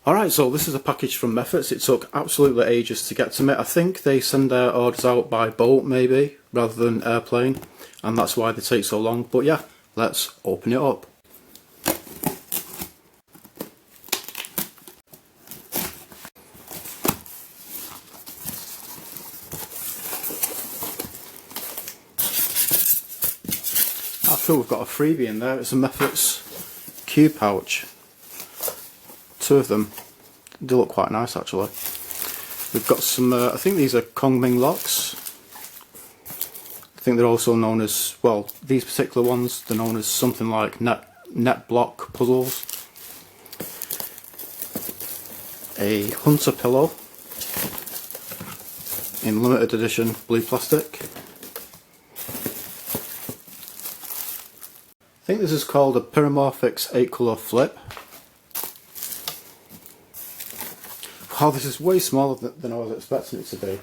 Alright, so this is a package from Meffert. It took absolutely ages to get to me. I think they send their orders out by boat maybe, rather than airplane, and that's why they take so long. But yeah, let's open it up. I feel we've got a freebie in there. It's a Meffert's cube pouch. Two of them. They look quite nice actually. We've got some, I think these are Ming Locks. I think they're also known as, well, these particular ones, they're known as something like Netblock Puzzles. A Hunter Pillow in limited edition blue plastic. I think this is called a Pyramorphix 8 colour flip. Wow, this is way smaller than I was expecting it to be.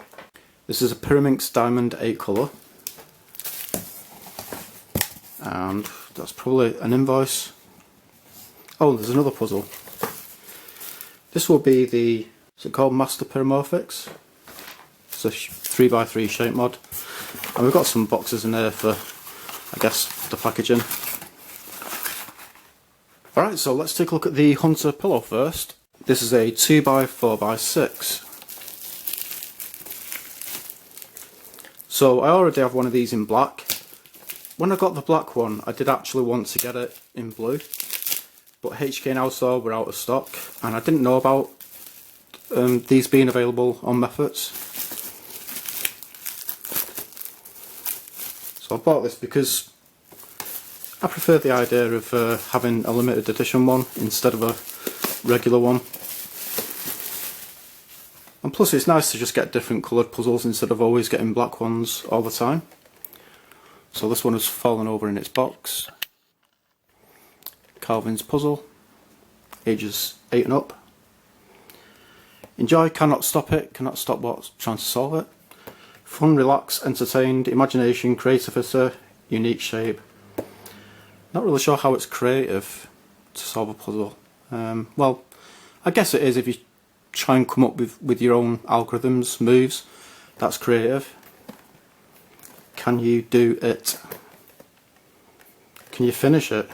This is a Pyraminx Diamond 8 colour. And that's probably an invoice. Oh, there's another puzzle. This will be the, is it called Master Paramorphix? It's a 3x3 shape mod. And we've got some boxes in there for, I guess, the packaging. Alright, so let's take a look at the Hunter Pillow first. This is a 2x4x6. So I already have one of these in black. When I got the black one, I did actually want to get it in blue, but HK and Outdoor were out of stock, and I didn't know about these being available on Meffert's. So I bought this because I prefer the idea of having a limited edition one instead of a regular one. And plus it's nice to just get different coloured puzzles instead of always getting black ones all the time. So this one has fallen over in its box. Calvin's puzzle, ages 8 and up. Enjoy, cannot stop it, cannot stop what's trying to solve it. Fun, relax, entertained, imagination, creativity, unique shape. Not really sure how it's creative to solve a puzzle. Well, I guess it is if you try and come up with your own algorithms, moves. That's creative. Can you do it? Can you finish it?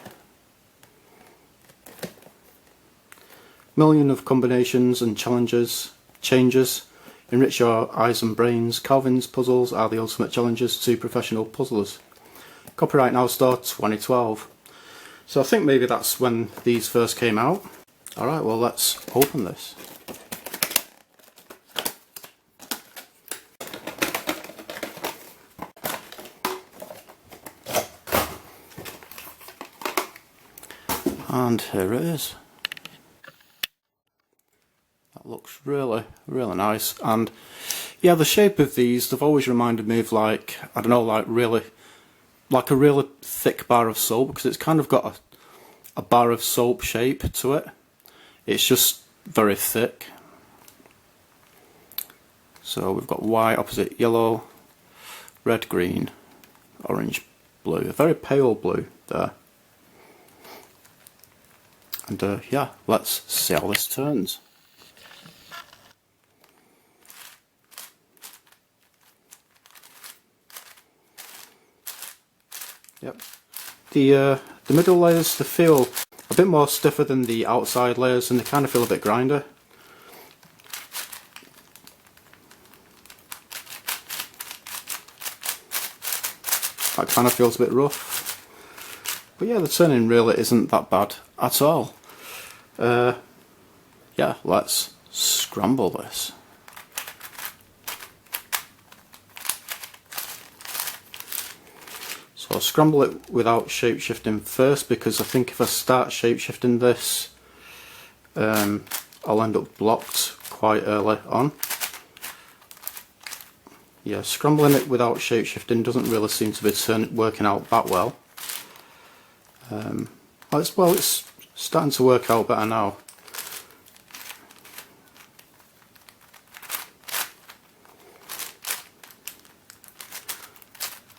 Million of combinations and changes. Enrich your eyes and brains. Calvin's puzzles are the ultimate challenges to professional puzzlers. Copyright Now Store 2012. So I think maybe that's when these first came out. Alright, well let's open this. And here it is. That looks really, really nice. And yeah, the shape of these, they've always reminded me of like, I don't know, like a really thick bar of soap, because it's kind of got a bar of soap shape to it. It's just very thick. So we've got white opposite yellow, red, green, orange, blue. A very pale blue there. And yeah, let's see how this turns. Yep. The middle layers, they feel a bit more stiffer than the outside layers, and they kind of feel a bit grinder. That kind of feels a bit rough. But yeah, the turning really isn't that bad at all. Yeah, let's scramble this. So I'll scramble it without shape-shifting first, because I think if I start shape-shifting this, I'll end up blocked quite early on. Yeah, scrambling it without shape-shifting doesn't really seem to be working out that well. Well, it's starting to work out better now.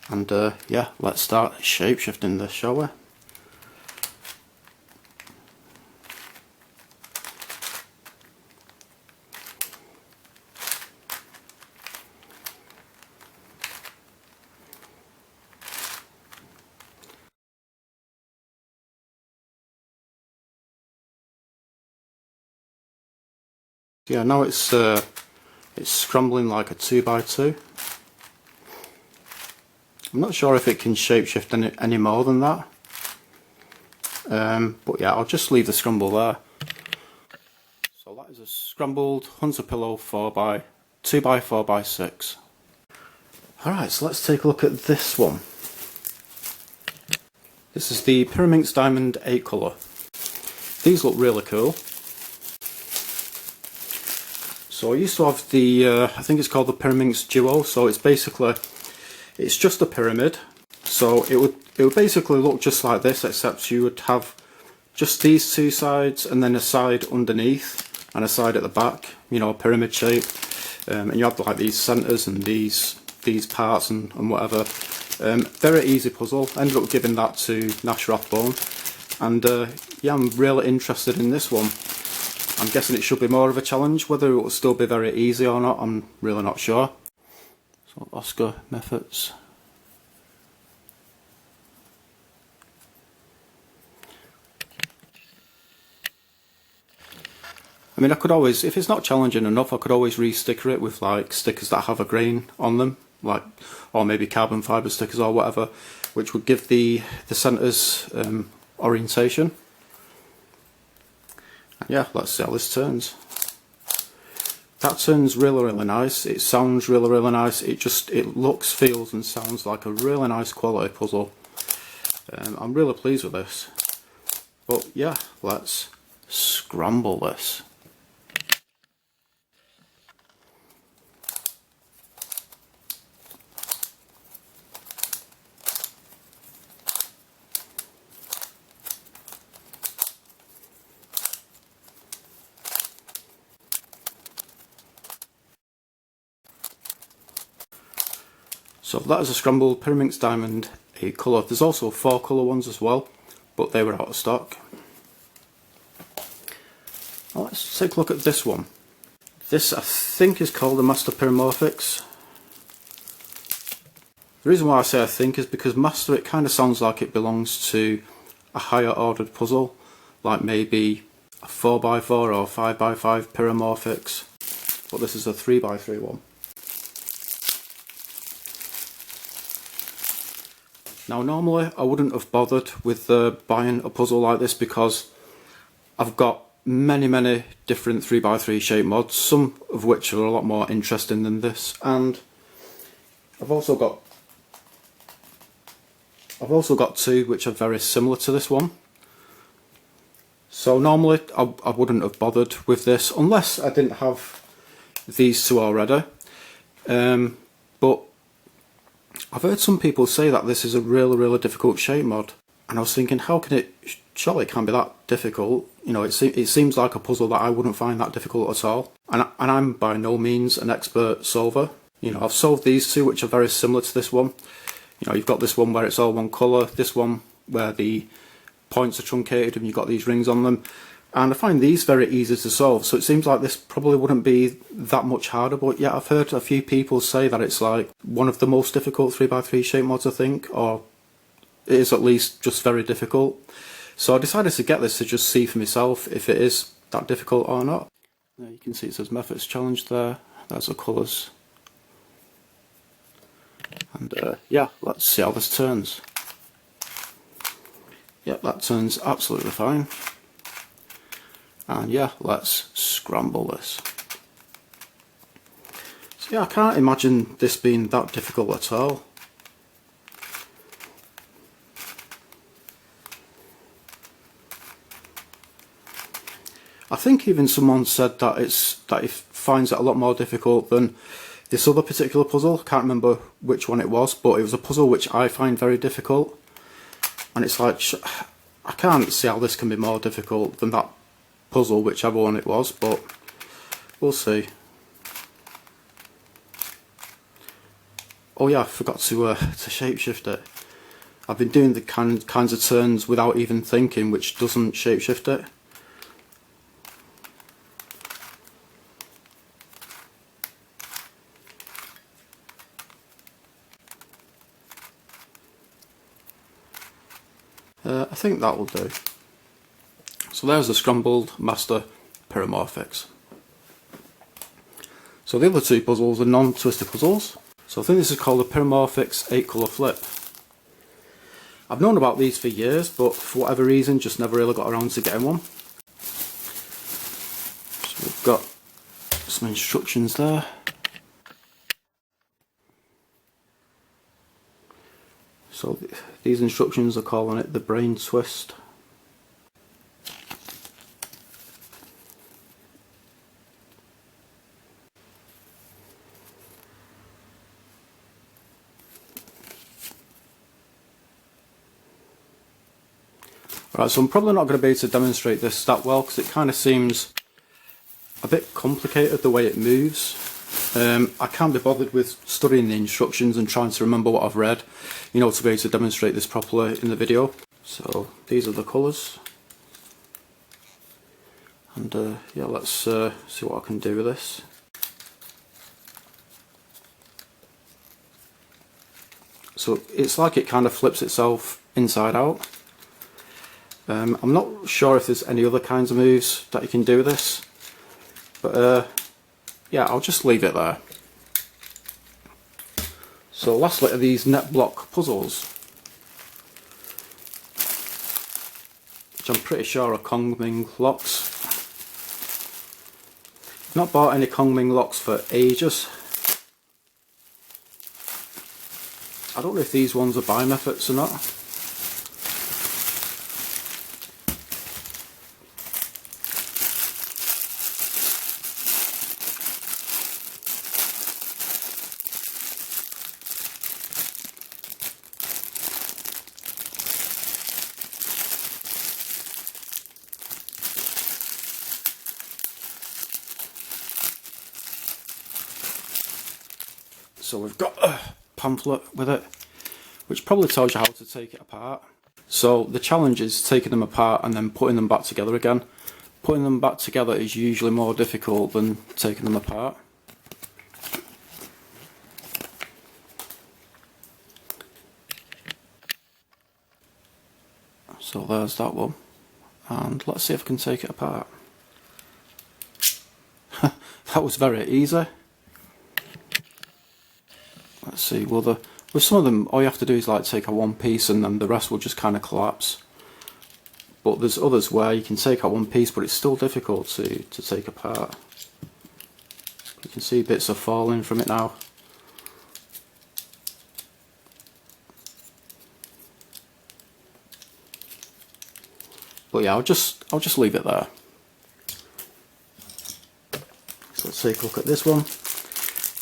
And yeah, let's start shape-shifting this, shall we? Yeah, now it's scrambling like a 2x2. I'm not sure if it can shapeshift any more than that. But yeah, I'll just leave the scramble there. So that is a scrambled Hunter Pillow 2x4x6. Alright, so let's take a look at this one. This is the Pyraminx Diamond 8 colour. These look really cool. So I used to have the, I think it's called the Pyraminx Duo, so it's basically, it's just a pyramid. So it would basically look just like this, except you would have just these two sides and then a side underneath and a side at the back, you know, a pyramid shape. And you have like these centres and these parts and whatever. Very easy puzzle. I ended up giving that to Nash Rothbone, and yeah, I'm really interested in this one. I'm guessing it should be more of a challenge. Whether it will still be very easy or not, I'm really not sure. So Oscar Meffert's. I mean, I could always, if it's not challenging enough, I could always re-sticker it with like stickers that have a grain on them, like, or maybe carbon fibre stickers or whatever, which would give the centres orientation. And yeah, let's see how this turns. That turns really nice. It sounds really nice. It looks, feels and sounds like a really nice quality puzzle. I'm really pleased with this. But yeah, let's scramble this. So that is a scrambled Pyraminx Diamond 8 colour. There's also 4 colour ones as well, but they were out of stock. Now let's take a look at this one. This I think is called the Master Paramorphix. The reason why I say I think is because Master, it kind of sounds like it belongs to a higher ordered puzzle, like maybe a 4x4 or 5x5 Pyramorphix, but this is a 3x3 one. Now normally I wouldn't have bothered with buying a puzzle like this because I've got many different 3x3 shape mods, some of which are a lot more interesting than this, and I've also got two which are very similar to this one. So normally I wouldn't have bothered with this unless I didn't have these two already, but I've heard some people say that this is a really difficult shape mod, and I was thinking, how can it, surely it can't be that difficult. You know, it seems like a puzzle that I wouldn't find that difficult at all, and I'm by no means an expert solver. You know, I've solved these two which are very similar to this one. You know, you've got this one where it's all one colour, this one where the points are truncated and you've got these rings on them, and I find these very easy to solve, so it seems like this probably wouldn't be that much harder. But yeah, I've heard a few people say that it's like one of the most difficult 3x3 shape mods, I think, or it is at least just very difficult. So I decided to get this to just see for myself if it is that difficult or not. There you can see it says Meffert's Challenge there, there's the colours. And yeah, let's see how this turns. Yep, that turns absolutely fine. And yeah, let's scramble this. So yeah, I can't imagine this being that difficult at all. I think even someone said that he finds it a lot more difficult than this other particular puzzle. I can't remember which one it was, but it was a puzzle which I find very difficult. And it's like, I can't see how this can be more difficult than that puzzle, whichever one it was, but we'll see. Oh yeah, I forgot to shapeshift it. I've been doing the kinds of turns without even thinking, which doesn't shapeshift it. I think that will do. So there's the scrambled Master Paramorphix. So the other two puzzles are non-twister puzzles. So I think this is called the Pyramorphix 8 colour flip. I've known about these for years, but for whatever reason just never really got around to getting one. So we've got some instructions there. So these instructions are calling it the brain twist. Right, so I'm probably not going to be able to demonstrate this that well because it kind of seems a bit complicated the way it moves. I can't be bothered with studying the instructions and trying to remember what I've read, you know, to be able to demonstrate this properly in the video. So these are the colours, and yeah, let's see what I can do with this. So it's like it kind of flips itself inside out. I'm not sure if there's any other kinds of moves that you can do with this, but yeah, I'll just leave it there. So lastly are these Netblock Puzzles, which I'm pretty sure are Ming Locks. I've not bought any Ming Locks for ages. I don't know if these ones are by Mefferts or not. So we've got a pamphlet with it, which probably tells you how to take it apart. So the challenge is taking them apart and then putting them back together again. Putting them back together is usually more difficult than taking them apart. So there's that one, and let's see if I can take it apart. That was very easy. Let's see, well with some of them all you have to do is like take out one piece and then the rest will just kind of collapse. But there's others where you can take out one piece but it's still difficult to take apart. You can see bits are falling from it now. But yeah, I'll just leave it there. So let's take a look at this one.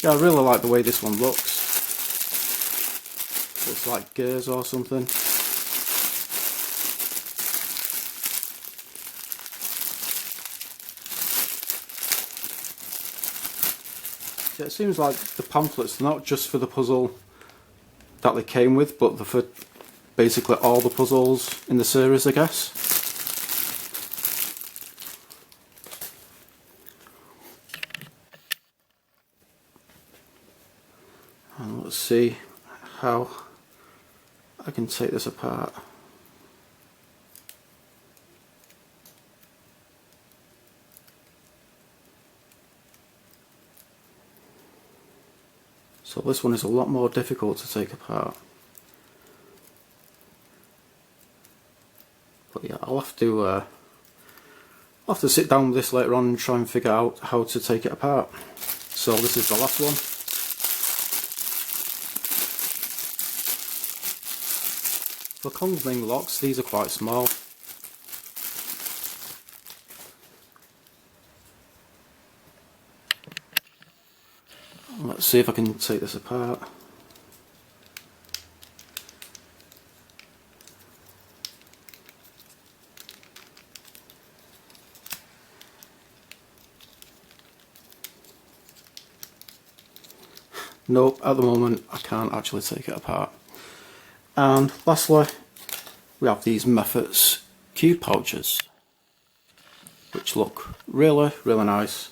Yeah, I really like the way this one looks. It's like gears or something. Yeah, it seems like the pamphlets are not just for the puzzle that they came with, but they're for basically all the puzzles in the series, I guess. And let's see how I can take this apart. So this one is a lot more difficult to take apart. But yeah, I'll have to sit down with this later on and try and figure out how to take it apart. So this is the last one. For Ming Locks, these are quite small. Let's see if I can take this apart. Nope, at the moment I can't actually take it apart. And lastly, we have these Meffert's cube pouches, which look really, really nice.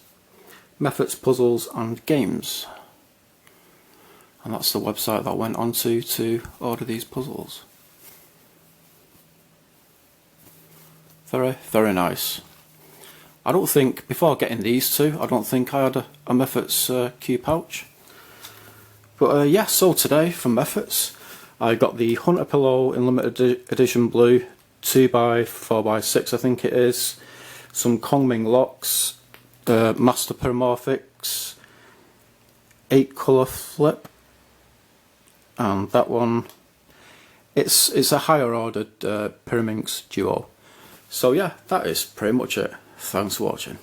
Meffert's Puzzles and Games. And that's the website that I went onto to order these puzzles. Very, very nice. I don't think, before getting these two, I don't think I had a Meffert's key pouch. But yeah, so today from Meffert's, I got the Hunter Pillow in limited edition blue, 2x4x6 I think it is, some Ming Locks, Master Paramorphix, 8 colour flip, and that one, it's a higher ordered Pyraminx duo. So yeah, that is pretty much it. Thanks for watching.